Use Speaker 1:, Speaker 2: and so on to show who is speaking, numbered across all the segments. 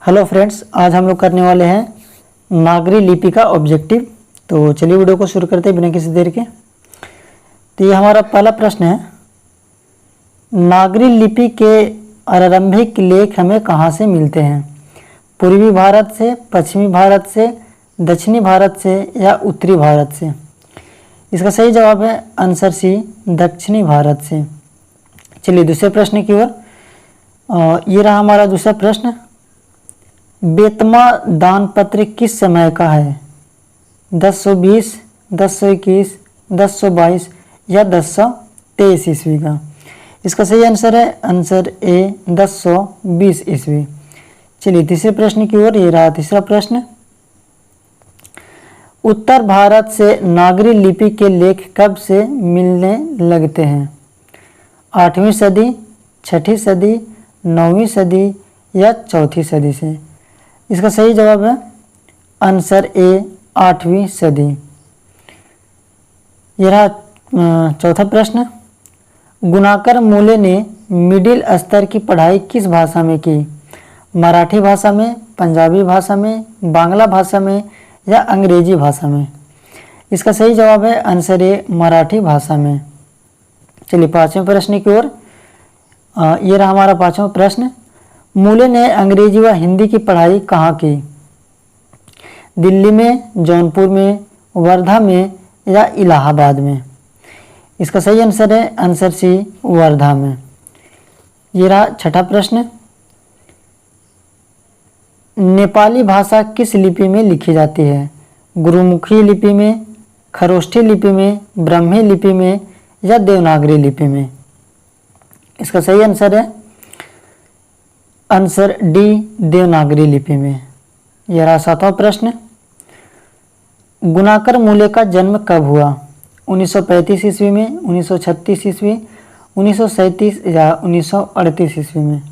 Speaker 1: Hello friends, आज हम लोग करने वाले हैं नागरी लिपि का ऑब्जेक्टिव। तो चलिए वीडियो को शुरू करते हैं बिना किसी देर के। तो ये हमारा पहला प्रश्न है, नागरी लिपि के आरंभिक लेख हमें कहाँ से मिलते हैं? पूर्वी भारत से, पश्चिमी भारत से, दक्षिणी भारत से या उत्तरी भारत से? इसका सही जवाब है आंसर सी, दक्षिणी भारत से। चलिए दूसरे प्रश्न की ओर। ये रहा हमारा दूसरा प्रश्न, बेतमा दान पत्र किस समय का है? 1020, 1021, 1022 या 1023 ईस्वी का? इसका सही आंसर है आंसर ए, 1020 ईस्वी। चलिए तीसरे प्रश्न की ओर। ये रहा तीसरा प्रश्न, उत्तर भारत से नागरी लिपि के लेख कब से मिलने लगते हैं? 8वीं सदी, 6ठी सदी, 9वीं सदी या 4थी सदी से? इसका सही जवाब है आंसर ए, 8वीं सदी। यह रहा चौथा प्रश्न, गुणाकर मूले ने मिडिल स्तर की पढ़ाई किस भाषा में की? मराठी भाषा में, पंजाबी भाषा में, बांग्ला भाषा में या अंग्रेजी भाषा में? इसका सही जवाब है आंसर ए, मराठी भाषा में। चलिए पांचवें प्रश्न की ओर। ये रहा हमारा पांचवा प्रश्न, मूले ने अंग्रेजी व हिंदी की पढ़ाई कहाँ की? दिल्ली में, जौनपुर में, वर्धा में या इलाहाबाद में? इसका सही आंसर है आंसर सी, वर्धा में। ये रहा छठा प्रश्न, नेपाली भाषा किस लिपि में लिखी जाती है? गुरुमुखी लिपि में, खरोष्ठी लिपि में, ब्राह्मी लिपि में या देवनागरी लिपि में? इसका सही आंसर है आंसर डी, देवनागरी लिपि में। यह रहा सातवां प्रश्न, गुणाकर मूले का जन्म कब हुआ? 1935 ईस्वी में, 1936 ईस्वी, 1937 या 1938 ईस्वी में?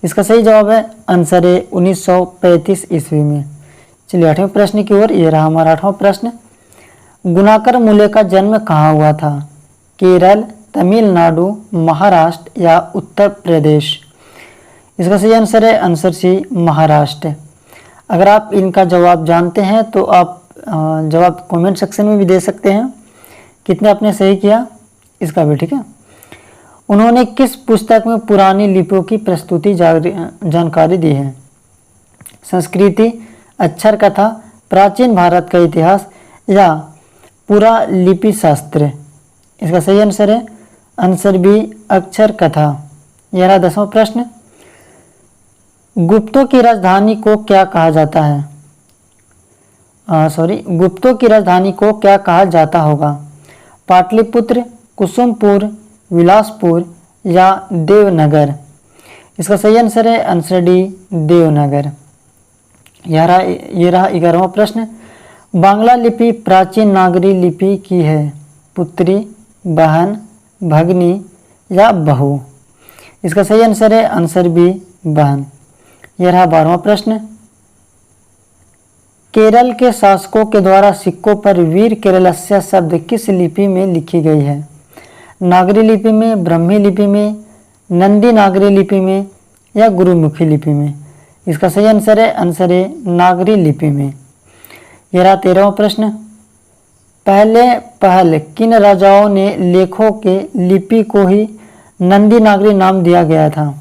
Speaker 1: इसका सही जवाब है आंसर ए, 1935 ईस्वी में। चलिए आठवें प्रश्न की ओर। यह रहा हमारा आठवां प्रश्न, गुणाकर मूले का जन्म कहाँ हुआ था? केरल, तमिलनाडु, महाराष्ट्र या उत्तर प्रदेश? इसका सही आंसर है आंसर सी, महाराष्ट्र। अगर आप इनका जवाब जानते हैं तो आप जवाब कमेंट सेक्शन में भी दे सकते हैं, कितने आपने सही किया इसका भी, ठीक है। उन्होंने किस पुस्तक में पुरानी लिपियों की प्रस्तुति जानकारी दी है? संस्कृति, अक्षर कथा, प्राचीन भारत का इतिहास या पूरा लिपि शास्त्र? इसका सही आंसर है आंसर बी, अक्षर कथा। यह रहा 10वां प्रश्न, गुप्तों की राजधानी को क्या कहा जाता है? गुप्तों की राजधानी को क्या कहा जाता होगा? पाटलिपुत्र, कुसुमपुर, विलासपुर या देवनगर? इसका सही आंसर है आंसर डी, देवनगर। ये रहा 11वां प्रश्न, बांग्ला लिपि प्राचीन नागरी लिपि की है? पुत्री, बहन, भगनी या बहू? इसका सही आंसर है आंसर बी, बहन। यह रहा 12वां प्रश्न, केरल के शासकों के द्वारा सिक्कों पर वीर केरलस्य शब्द किस लिपि में लिखी गई है? नागरी लिपि में, ब्राह्मी लिपि में, नंदी नागरी लिपि में या गुरुमुखी लिपि में? इसका सही आंसर है आंसर ए, नागरी लिपि में। यह रहा 13वां प्रश्न, पहल किन राजाओं ने लेखों के लिपि को ही नंदी नागरी नाम दिया गया था?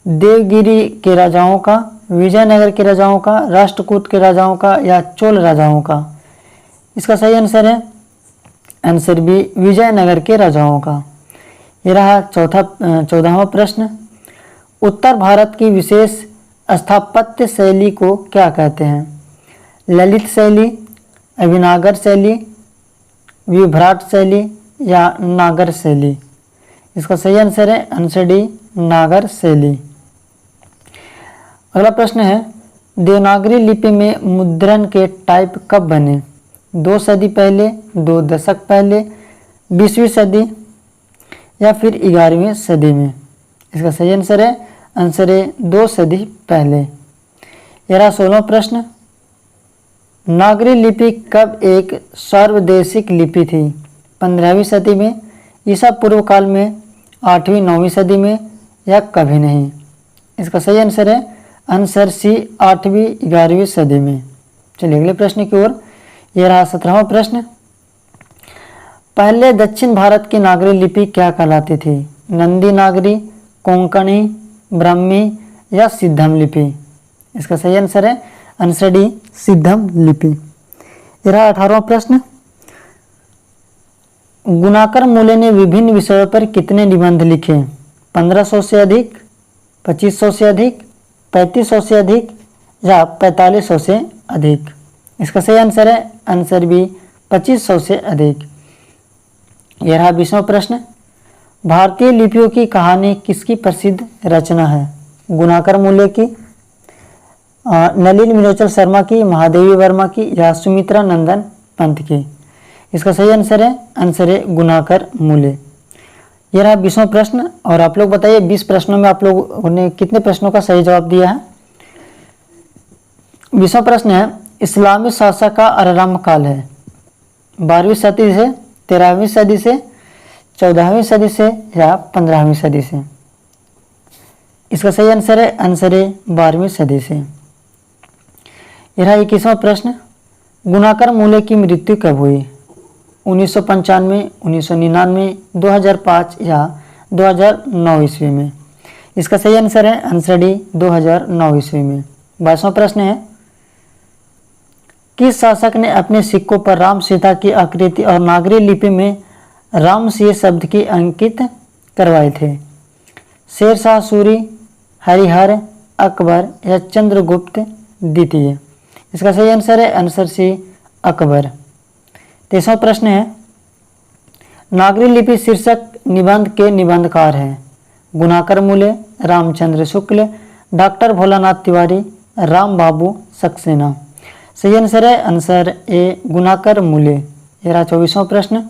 Speaker 1: देवगिरी के राजाओं का, विजयनगर के राजाओं का, राष्ट्रकूट के राजाओं का या चोल राजाओं का? इसका सही आंसर है आंसर बी, विजयनगर के राजाओं का। यह रहा 14वां प्रश्न, उत्तर भारत की विशेष स्थापत्य शैली को क्या कहते हैं? ललित शैली, अभिनागर शैली, विभ्राट शैली या नागर शैली? इसका सही आंसर है आंसर डी, नागर शैली। अगला प्रश्न है, देवनागरी लिपि में मुद्रण के टाइप कब बने? 2 सदी पहले, 2 दशक पहले, 20वीं सदी या फिर 11वीं सदी में? इसका सही आंसर है आंसर ए, 2 सदी पहले। यह रहा 16वां प्रश्न, नागरी लिपि कब एक सार्वदेशिक लिपि थी? 15वीं सदी में, ईसा पूर्व काल में, 8वीं 9वीं सदी में या कभी नहीं? इसका सही आंसर है आंसर सी 8वीं 11वीं सदी में। चलिए अगले प्रश्न की ओर। यह रहा 17वां प्रश्न। पहले दक्षिण भारत की नागरी लिपि क्या कहलाती थी? नंदी नागरी, कोंकणी, ब्राह्मी या सिद्धम लिपि? इसका सही आंसर है आंसर डी सिद्धम लिपि। यह रहा 18वां प्रश्न। गुणाकर मूले ने विभिन्न विषयों पर कितने निबंध लिखे? 1500 से अधिक, 2500 से अधिक, 3500 से अधिक या 4500 से अधिक? इसका सही आंसर है आंसर बी 2500 से अधिक। यह रहा 20वां प्रश्न। भारतीय लिपियों की कहानी किसकी प्रसिद्ध रचना है? गुणाकर मूले की, नलिन मिलोचल शर्मा की, महादेवी वर्मा की या सुमित्रा नंदन पंत की? इसका सही आंसर है गुणाकर मूले। यह रहा 20वां प्रश्न। और आप लोग बताइए 20 प्रश्नों में आप लोगों ने कितने प्रश्नों का सही जवाब दिया है? 20वां प्रश्न है, इस्लामी शासक का आरंभ काल है 12वीं सदी से, 13वीं सदी से, 14वीं सदी से या 15वीं सदी से? इसका सही आंसर है 12वीं सदी से। यह रहा 21वां प्रश्न। गुणाकर मूले की मृत्यु कब हुई? 1995, 1999, 2005 या 2009 ईस्वी में? इसका सही आंसर है आंसर डी 2009 ईस्वी में। 22वां प्रश्न है, किस शासक ने अपने सिक्कों पर राम सीता की आकृति और नागरी लिपि में राम सिंह शब्द की अंकित करवाए थे? शेरशाह सूरी, हरिहर, अकबर या चंद्रगुप्त द्वितीय? इसका सही आंसर है आंसर सी अकबर। 23वां प्रश्न है, नागरी लिपि शीर्षक निबंध के निबंधकार हैं? गुणाकर मूले, रामचंद्र शुक्ल, डॉक्टर भोलानाथ तिवारी, राम बाबू सक्सेना? सही आंसर है आंसर ए गुणाकर मूले। यह रहा 24वां प्रश्न।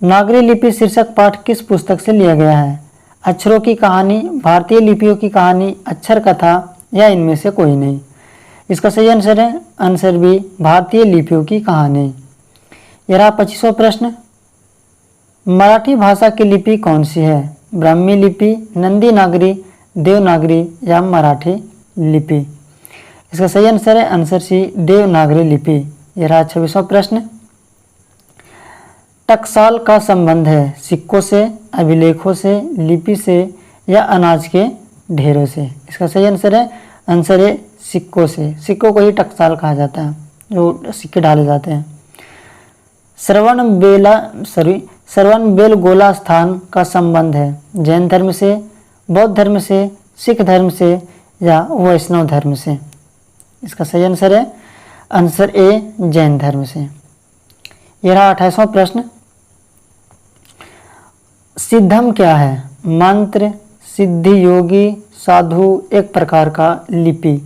Speaker 1: नागरी लिपि शीर्षक पाठ किस पुस्तक से लिया गया है? अक्षरों की कहानी, भारतीय लिपियों की कहानी, अक्षर कथा या इनमें से कोई नहीं? इसका सही आंसर है आंसर बी भारतीय लिपियों की कहानी। यह रहा 25वां प्रश्न। मराठी भाषा की लिपि कौन सी है? ब्राह्मी लिपि, नंदी नागरी, देवनागरी या मराठी लिपि? इसका सही आंसर है आंसर सी देवनागरी लिपि। यह रहा 26वां प्रश्न। टकसाल का संबंध है सिक्कों से, अभिलेखों से, लिपि से या अनाज के ढेरों से? इसका सही आंसर है सिक्कों से। सिक्कों को ही टकसाल कहा जाता है, जो सिक्के डाले जाते हैं। श्रवण बेलगोला स्थान का संबंध है जैन धर्म से, बौद्ध धर्म से, सिख धर्म से या वैष्णव धर्म से? इसका सही आंसर है आंसर ए जैन धर्म से। यह रहा 28वां प्रश्न। सिद्धम क्या है? मंत्र, सिद्धि, योगी, साधु, एक प्रकार का लिपि?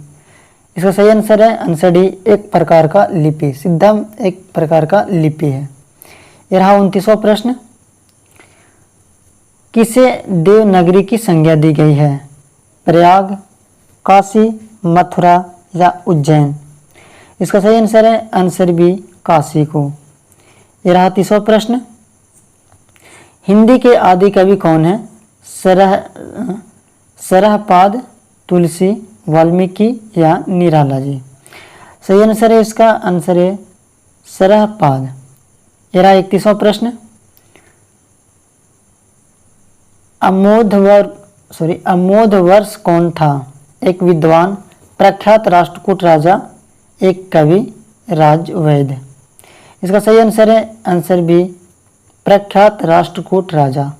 Speaker 1: इसका सही आंसर है आंसर डी एक प्रकार का लिपि। सिद्धम एक प्रकार का लिपि है। यह रहा 29वां प्रश्न। किसे देवनागरी की संज्ञा दी गई है? प्रयाग, काशी, मथुरा या उज्जैन? इसका सही आंसर है आंसर बी काशी को। यह रहा 30वां प्रश्न। हिंदी के आदि कवि कौन है? सरहपाद, तुलसी, वाल्मीकि या निराला जी? सही आंसर है इसका आंसर है सरहपाद। यह रहा 31वां प्रश्न। अमोध वर्ष कौन था? एक विद्वान, प्रख्यात राष्ट्रकूट राजा, एक कवि, राजवैद्य? इसका सही आंसर है आंसर बी प्रख्यात राष्ट्रकूट राजा।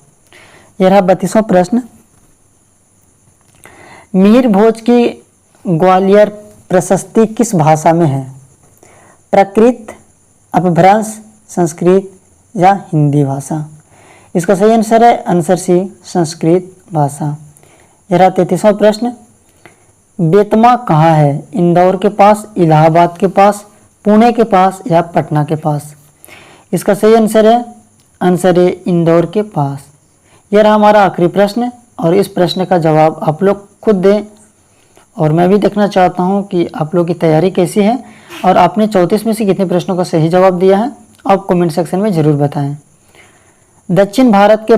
Speaker 1: यह रहा 32वां प्रश्न। मिहिर भोज की ग्वालियर प्रशस्ति किस भाषा में है? प्राकृत, अपभ्रंश, संस्कृत या हिंदी भाषा? इसका सही आंसर है आंसर सी संस्कृत भाषा। यह रहा 33वां प्रश्न। बेतमा कहाँ है? इंदौर के पास, इलाहाबाद के पास, पुणे के पास या पटना के पास? इसका सही आंसर है इंदौर के पास। यह रहा हमारा आखिरी प्रश्न और इस प्रश्न का जवाब आप लोग खुद दें और मैं भी देखना चाहता हूं कि आप लोग की तैयारी कैसी है और आपने 34 में से कितने प्रश्नों का सही जवाब दिया है। आप कमेंट सेक्शन में ज़रूर बताएं। दक्षिण भारत के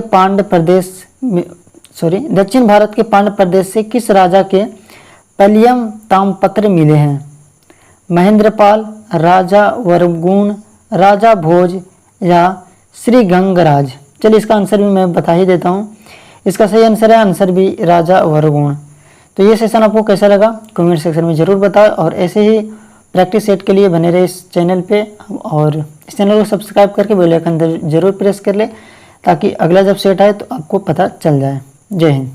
Speaker 1: पांड्य प्रदेश से किस राजा के पलियम तामपत्र मिले हैं? महेंद्रपाल, राजा वरगुण, राजा भोज या श्री गंगराज। चलिए इसका आंसर भी मैं बता ही देता हूँ। इसका सही आंसर है आंसर भी राजा वरगुण। तो ये सेशन आपको कैसा लगा कमेंट सेक्शन में ज़रूर बताएं और ऐसे ही प्रैक्टिस सेट के लिए बने रहे इस चैनल पे और इस चैनल को सब्सक्राइब करके बेल आइकन जरूर प्रेस कर ले ताकि अगला जब सेट आए तो आपको पता चल जाए। जय हिंद।